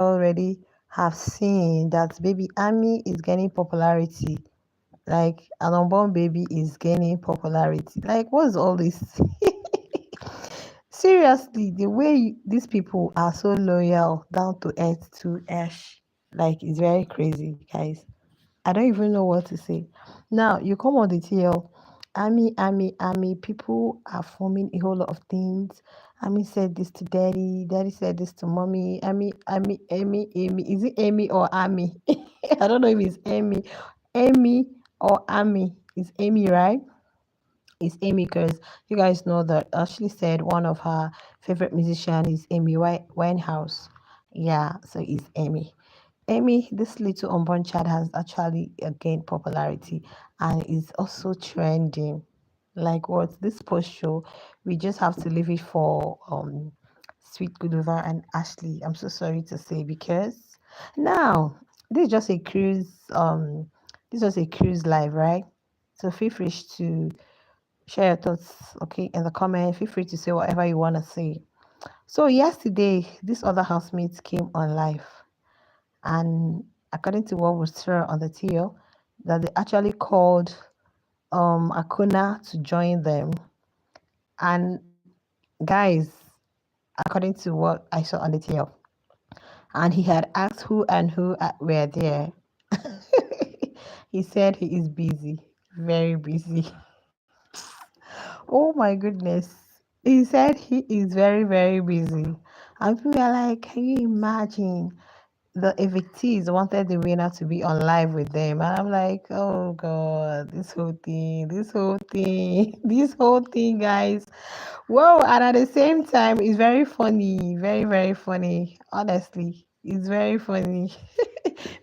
already have seen that baby Emmy is gaining popularity. Like an unborn baby is gaining popularity. Like what's all this? Seriously, the way these people are so loyal, down to earth to Ash, like it's very crazy, guys. I don't even know what to say. Now you come on the TL, Army. People are forming a whole lot of things. Army said this to Daddy. Daddy said this to Mommy. Amy. Is it Amy or Army? I don't know if it's Amy or Army. It's Amy, right? It's Amy because you guys know that Ashley said one of her favorite musician is Amy Winehouse. Yeah, so it's Amy. Emmy, this little unborn child has actually gained popularity and is also trending. Like what this post show, we just have to leave it for Sweet Goodova and Ashley. I'm so sorry to say because now this is just a cruise this was a cruise live, right? So feel free to share your thoughts, okay, in the comment. Feel free to say whatever you want to say. So yesterday, this other housemates came on live and according to what was shared on the TL, that they actually called Akuna to join them. And guys, according to what I saw on the TL, and he had asked who and who were there. He said he is busy, very busy. Oh my goodness. He said he is very, very busy. And people are like, can you imagine? The evictees wanted the winner to be on live with them. And I'm like, oh God, this whole thing, guys. Whoa, and at the same time, it's very funny. Very, very funny. Honestly, it's very funny.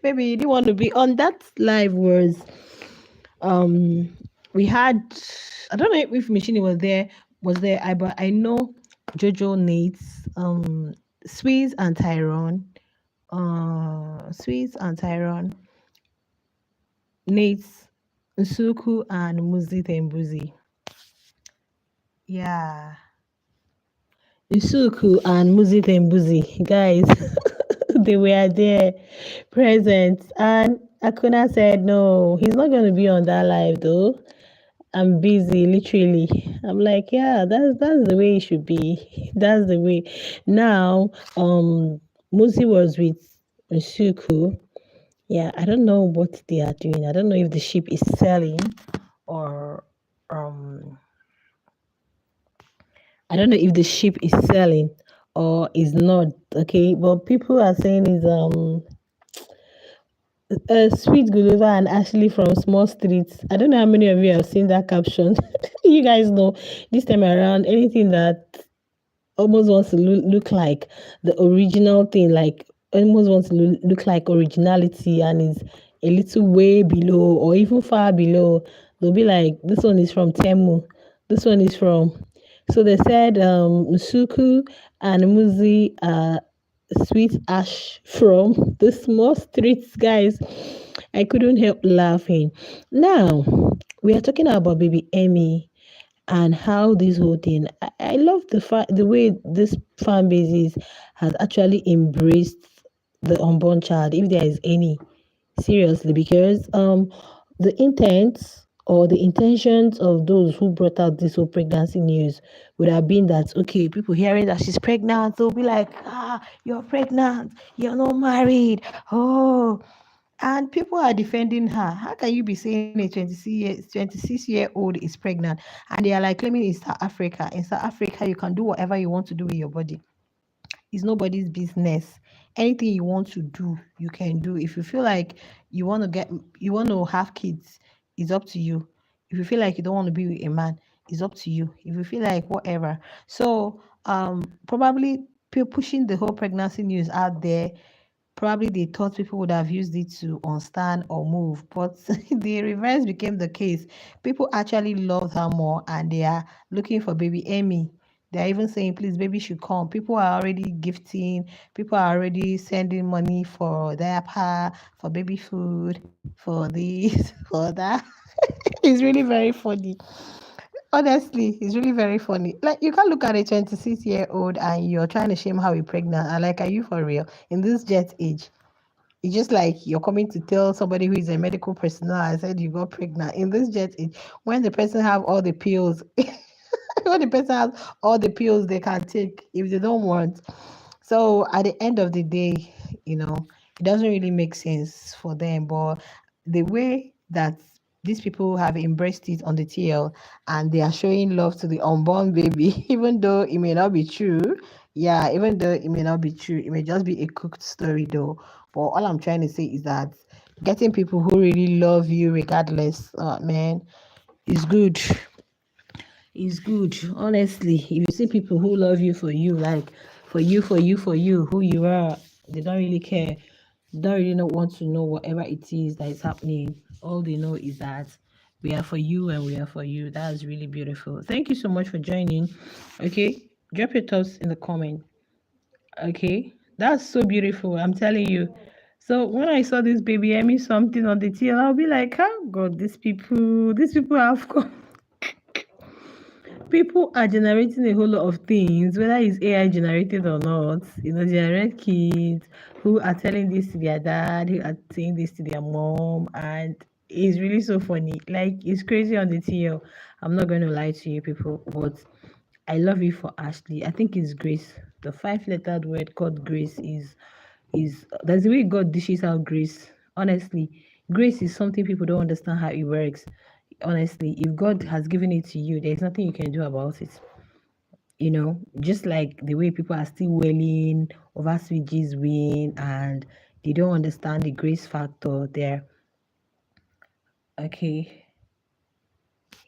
Maybe you didn't want to be on that live was um we had I don't know if Machine was there but I know Jojo Nates, Swiss and Tyrone, Sweet and Tyrone, Nate, Nsuku, and Muzi Tembuzi. Yeah, Nsuku and Muzi Tembuzi, guys, they were there present. And Akuna said, no, he's not going to be on that live though. I'm busy, literally. I'm like, yeah, that's the way it should be. That's the way. Now, Muzi was with Nsuku. Yeah, I don't know what they are doing. I don't know if the ship is selling or um I don't know if the ship is selling or is not. Okay, but people are saying is Sweet Gulliver and Ashley from Small Streets. I don't know how many of you have seen that caption. You guys know this time around anything that almost wants to look like the original thing, like almost wants to look like originality and is a little way below or even far below. They'll be like, this one is from Temu, this one is from. So they said Nsuku and Muzi are sweet ash from the small streets, guys. I couldn't help laughing. Now, we are talking about baby Emmy and how this whole thing I love the way this fan base has actually embraced the unborn child if there is any, seriously, because the intent or the intentions of those who brought out this whole pregnancy news would have been that okay, people hearing that she's pregnant, they'll be like, you're pregnant, you're not married, oh, and people are defending her. How can you be saying a 26-year-old is pregnant? And they are like claiming in South Africa. In South Africa, you can do whatever you want to do with your body. It's nobody's business. Anything you want to do, you can do. If you feel like you want to have kids, it's up to you. If you feel like you don't want to be with a man, it's up to you. If you feel like whatever. So, probably pushing the whole pregnancy news out there. Probably they thought people would have used it to unstand or move, but the reverse became the case. People actually love her more and they are looking for baby Emmy. They're even saying, please, baby should come. People are already gifting, people are already sending money for diaper, for baby food, for this, for that. It's really very funny. Honestly, it's really very funny. Like, you can't look at a 26-year-old and you're trying to shame how he pregnant. And like, are you for real? In this jet age, it's just like you're coming to tell somebody who is a medical personnel, I said you got pregnant. In this jet age, when the person have all the pills, when the person has all the pills they can take if they don't want. So at the end of the day, it doesn't really make sense for them. But the way that these people have embraced it on the TL and they are showing love to the unborn baby, even though it may not be true. Yeah, even though it may not be true, it may just be a cooked story though. But all I'm trying to say is that getting people who really love you regardless, man, is good. Is good. Honestly, if you see people who love you for you, like for you, who you are, they don't really care. They don't really not want to know whatever it is that is happening. All they know is that we are for you and we are for you. That is really beautiful. Thank you so much for joining. Okay, drop your thoughts in the comment. Okay, that's so beautiful. I'm telling you. So when I saw this baby Emmy something on the TL, I'll be like, oh God, these people have come. People are generating a whole lot of things, whether it's AI generated or not. There are kids who are telling this to their dad, who are saying this to their mom, and it's really so funny. Like, it's crazy on the TL. I'm not going to lie to you people, but I love you for Ashley. I think it's grace. The five-lettered word called grace is that's the way God dishes out grace. Honestly, grace is something people don't understand how it works. Honestly, if God has given it to you, there's nothing you can do about it. Just like the way people are still wailing over Sweet's win and they don't understand the grace factor there. Okay.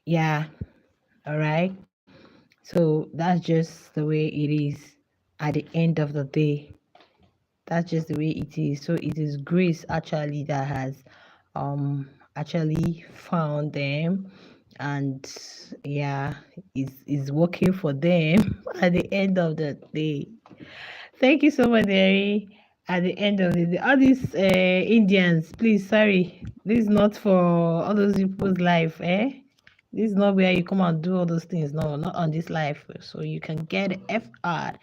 Yeah. All right. So that's just the way it is at the end of the day. That's just the way it is. So it is grace actually that has actually found them, and yeah, is working for them at the end of the day. Thank you so much, Derry. At the end of the day, all these Indians, please, sorry, this is not for all those people's life, eh? This is not where you come and do all those things. No, not on this life. So you can get FR.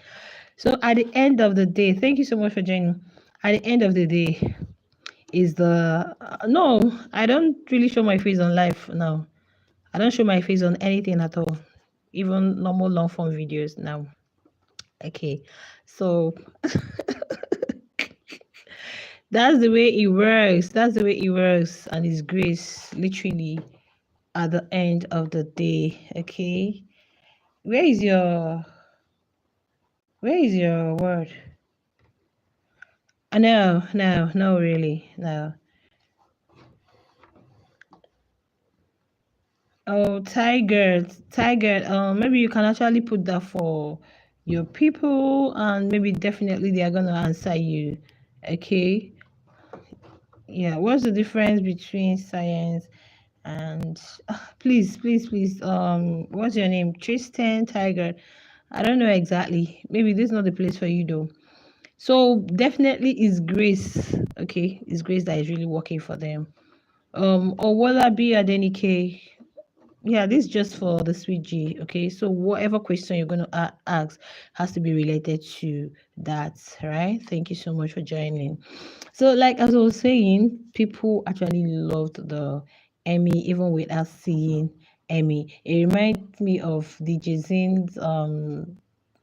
So at the end of the day, thank you so much for joining. At the end of the day, is the no, I don't really show my face on live now. I don't show my face on anything at all, even normal long form videos now. Okay, so that's the way it works. That's the way it works, and it's grace, literally, at the end of the day. Okay, where is your word? No, no, no, really, no. Oh, Tiger, Tiger. Maybe you can actually put that for your people, and maybe definitely they are gonna answer you. Okay. Yeah. What's the difference between science and please, please, please. What's your name? Tristan Tiger. I don't know exactly. Maybe this is not the place for you though. So definitely is grace. Okay, it's grace that is really working for them. Or will that be Adenike? Yeah, this is just for the sweet G. Okay, so whatever question you're going to ask has to be related to that, right? Thank you so much for joining. So, like as I was saying, people actually loved the Emmy even without seeing Emmy. It reminds me of DJ Zin's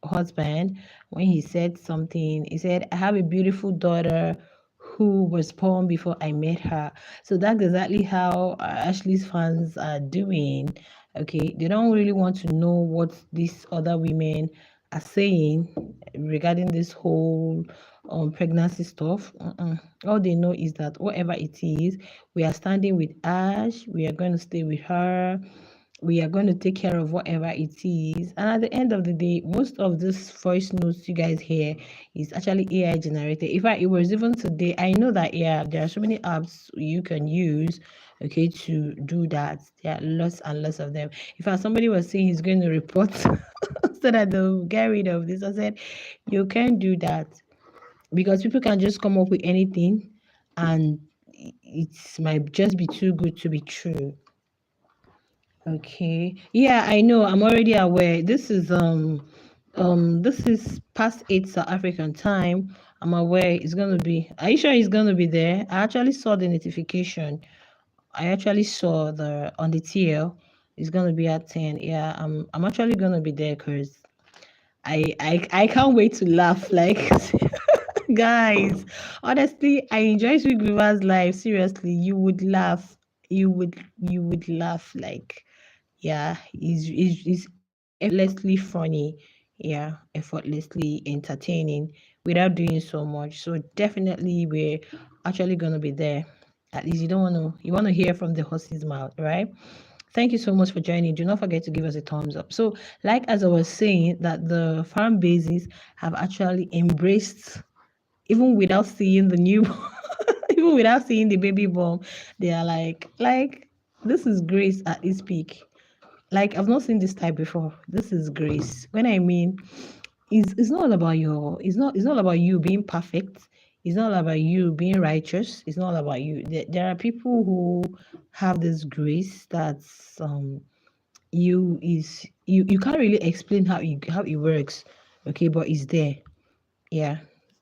husband when he said something. He said, I have a beautiful daughter who was born before I met her. So that's exactly how Ashley's fans are doing. Okay, they don't really want to know what these other women are saying regarding this whole pregnancy stuff. All they know is that whatever it is, we are standing with Ash. We are going to stay with her. We are going to take care of whatever it is. And at the end of the day, most of this voice notes you guys hear is actually AI generated. In fact, it was even today. I know that, yeah, there are so many apps you can use, okay, to do that. There are lots and lots of them. In fact, somebody was saying he's going to report so that they'll get rid of this. I said, you can't do that because people can just come up with anything and it might just be too good to be true. Okay. Yeah, I know. I'm already aware. This is past 8 South African time. I'm aware it's gonna be. Are you sure it's gonna be there? I actually saw the notification. I actually saw the on the TL. It's gonna be at 10. Yeah, I'm actually gonna be there because I can't wait to laugh. Like guys, honestly, I enjoy Sweet River's life. Seriously, you would laugh. You would laugh like yeah, is effortlessly funny. Yeah, effortlessly entertaining without doing so much. So definitely we're actually gonna be there. At least you wanna hear from the horse's mouth, right? Thank you so much for joining. Do not forget to give us a thumbs up. So, like as I was saying, that the fan bases have actually embraced even without seeing the new even without seeing the baby bomb, they are like this is grace at its peak. Like I've not seen this type before. This is grace. When I mean, it's not all about it's not about you being perfect. It's not about you being righteous. It's not about you. There are people who have this grace that's you can't really explain how it works, okay, but it's there. Yeah,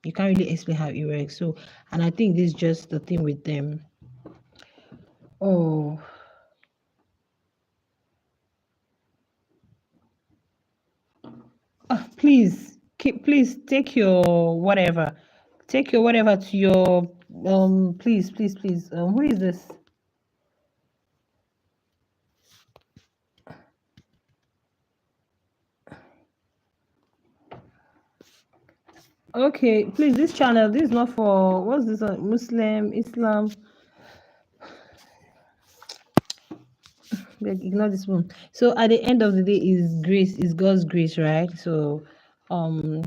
you can't really explain how it works. So, and I think this is just the thing with them. Oh, please take your whatever. Take your whatever to your please. Who is this? Okay, please, this channel, this is not for what's this Muslim, Islam. Like, ignore this one. So at the end of the day is grace, is God's grace, right? So um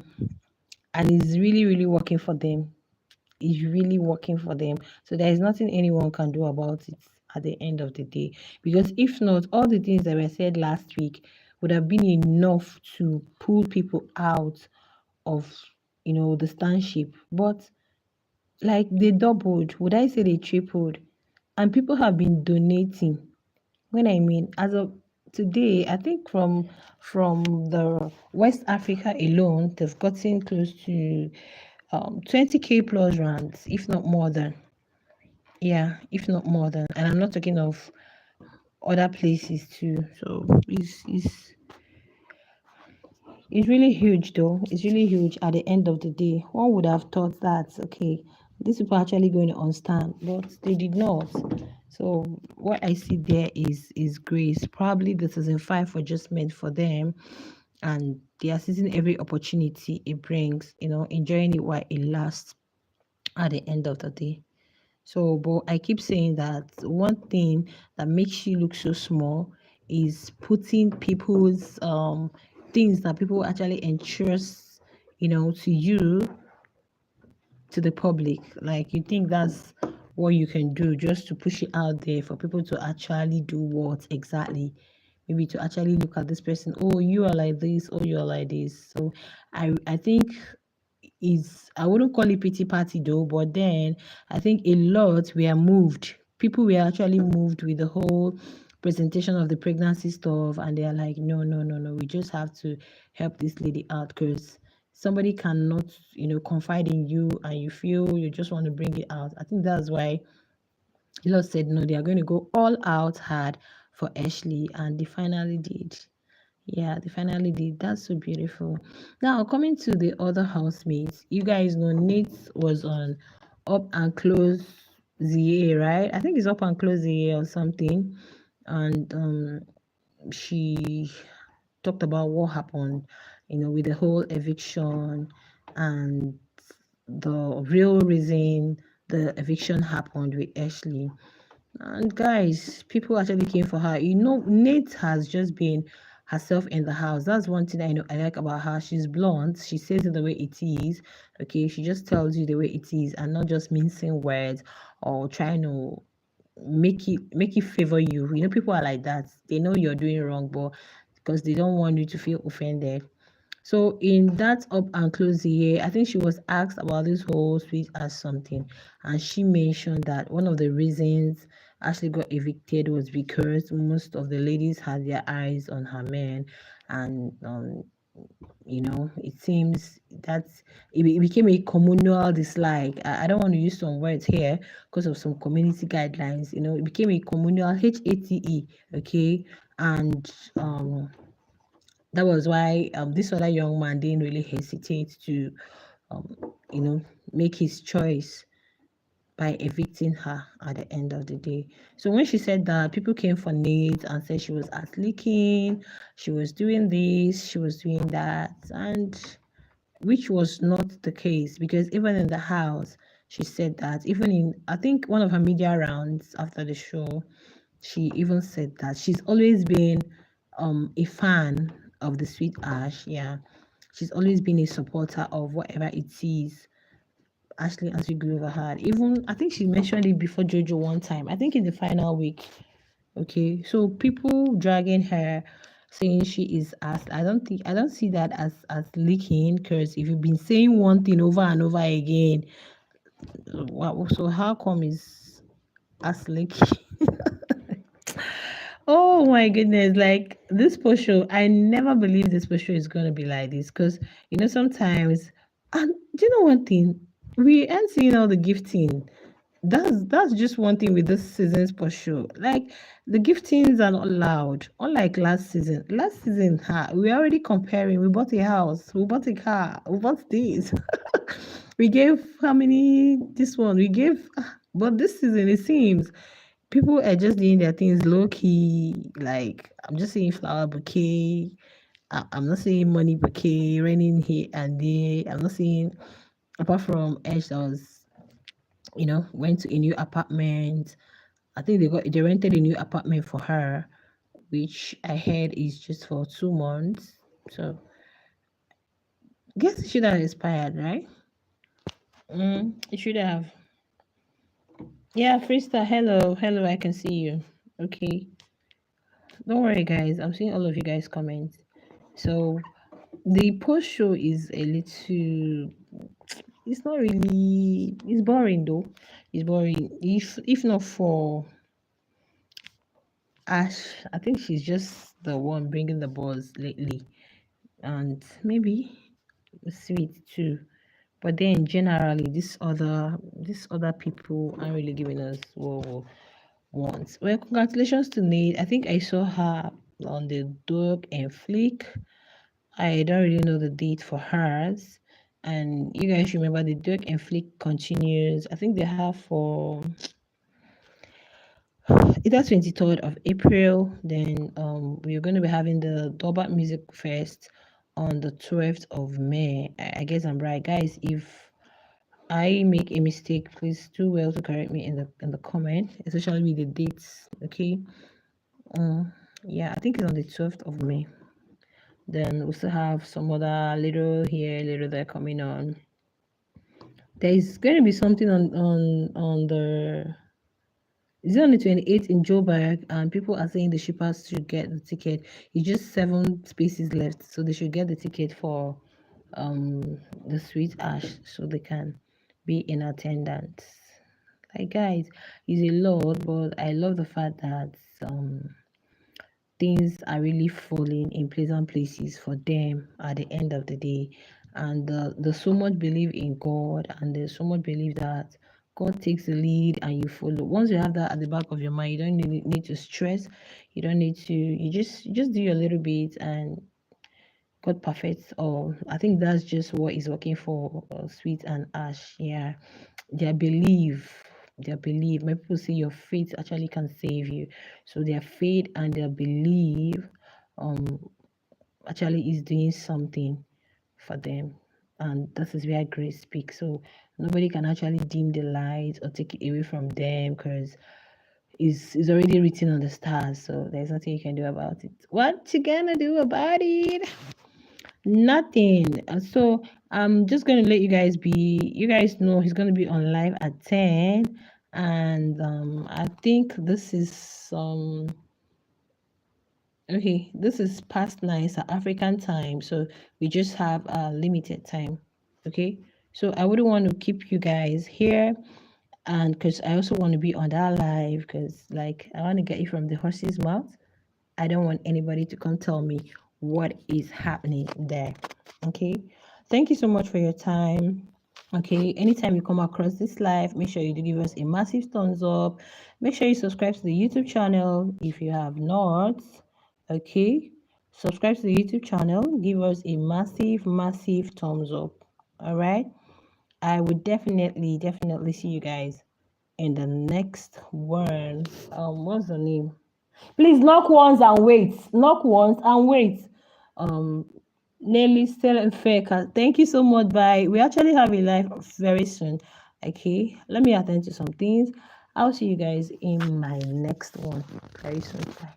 and it's really, really working for them. Is really working for them. So there is nothing anyone can do about it at the end of the day. Because if not, all the things that were said last week would have been enough to pull people out of the stanship. But like they doubled, would I say they tripled? And people have been donating. When I mean, as of today, I think from the West Africa alone, they've gotten close to 20K plus rands, if not more than. Yeah, if not more than. And I'm not talking of other places too. So it's really huge though. It's really huge at the end of the day. One would have thought that okay, these people are actually going to understand, but they did not. So what I see there is grace. Probably this is a five for just meant for them, and they are seizing every opportunity it brings. Enjoying it while it lasts. At the end of the day. So, but I keep saying that one thing that makes you look so small is putting people's things that people actually entrust, to you, to the public. Like you think that's what you can do just to push it out there for people to actually do what exactly? Maybe to actually look at this person, oh, you are like this, oh, you are like this. So I think is I wouldn't call it pity party though, but then I think a lot were moved. People were actually moved with the whole presentation of the pregnancy stuff, and they are like, no, no, no, no, we just have to help this lady out because somebody cannot, confide in you and you feel you just want to bring it out. I think that's why the Lord said no, they are going to go all out hard for Ashley, and they finally did. Yeah, they finally did. That's so beautiful. Now, coming to the other housemates, you guys know Nate was on Up and Close ZA, right? I think it's Up and Close ZA or something. And she talked about what happened, with the whole eviction and the real reason the eviction happened with Ashley. And guys, people actually came for her. Nate has just been herself in the house. That's one thing I like about her. She's blunt. She says it the way it is. Okay, she just tells you the way it is and not just mincing words or trying to make it favor you. People are like that. They know you're doing wrong, but because they don't want you to feel offended. So in that Up and Close the Year, I think she was asked about this whole sweet as something, and she mentioned that one of the reasons Ashley got evicted was because most of the ladies had their eyes on her men, and it seems that it became a communal dislike. I don't want to use some words here because of some community guidelines. It became a communal HATE, okay, and that was why this other young man didn't really hesitate to um, make his choice by evicting her at the end of the day. So when she said that, people came for Nate and said she was at leaking, she was doing this, she was doing that, and which was not the case, because even in the house, she said that. Even in, I think, one of her media rounds after the show, she even said that she's always been a fan of the Sweet Ash. Yeah, she's always been a supporter of whatever it is Ashley and Sweet Glover had. Even, I think she mentioned it before Jojo one time. I think in the final week. Okay, so people dragging her, saying she is asked. I don't see that as leaking, because if you've been saying one thing over and over again, so how come is as leaking? Oh my goodness, like this post show, I never believed this post show is gonna be like this, because sometimes, and do you know one thing? We aren't seeing all the gifting. That's just one thing with this season's post show. Like, the giftings are not loud, unlike last season. Last season, we're already comparing. We bought a house, we bought a car, we bought this. We gave how many this one? We gave, but this season it seems people are just doing their things low key. Like, I'm just saying flower bouquet. I'm not saying money bouquet raining here and there. I'm not saying, apart from Edge that was, went to a new apartment. I think they rented a new apartment for her, which I heard is just for 2 months. So guess it should have expired, right? It should have. Yeah, Freestyle, hello, I can see you. Okay. Don't worry, guys. I'm seeing all of you guys comment. So the post show is a little. It's not really. It's boring though. It's boring. If not for Ash, I think she's just the one bringing the buzz lately, and maybe Sweet too. But then generally, these other people aren't really giving us what we want. Well, congratulations to Nate. I think I saw her on the Dog and Flick. I don't really know the date for hers. And you guys remember the Dog and Flick continues. I think they have for either 23rd of April. Then we're going to be having the Dobat Music Fest on the 12th of May. I guess I'm right, guys. If I make a mistake, please do well to correct me in the comment, especially with the dates. Okay. Yeah, I think it's on the 12th of May. Then we still have some other little here, little there coming on. There's going to be something on the. Is it on the 28th in Joburg? And people are saying the shippers should get the ticket. It's just 7 spaces left, so they should get the ticket for the Sweet Ash, so they can be in attendance. Like, guys, it's a lot, but I love the fact that things are really falling in pleasant places for them at the end of the day. And there's so much belief in God, and there's so much belief that God takes the lead and you follow. Once you have that at the back of your mind, you don't need to stress. You don't need to. You just do your little bit, and God perfects all. I think that's just what is working for Sweet and Ash. Yeah, their belief. Their belief. Many people say your faith actually can save you. So their faith and their belief um actually is doing something for them. And that is where grace speaks. So nobody can actually dim the light or take it away from them, because it's already written on the stars. So there's nothing you can do about it. What you gonna do about it? Nothing. So I'm just gonna let you guys be. You guys know he's gonna be on live at 10, and I think this is okay. This is past 9, so African time. So we just have a limited time. Okay. So I wouldn't want to keep you guys here. And because I also want to be on that live, because like I want to get it from the horse's mouth. I don't want anybody to come tell me what is happening there. Okay. Thank you so much for your time. Okay. Anytime you come across this live, make sure you do give us a massive thumbs up. Make sure you subscribe to the YouTube channel if you have not. Okay. Subscribe to the YouTube channel. Give us a massive, massive thumbs up. All right. I would definitely see you guys in the next one. What's the name? Please knock once and wait. Knock once and wait. Um, Nelly still and Fair. Thank you so much. Bye. We actually have a live very soon. Okay, let me attend to some things. I'll see you guys in my next one very soon. Bye.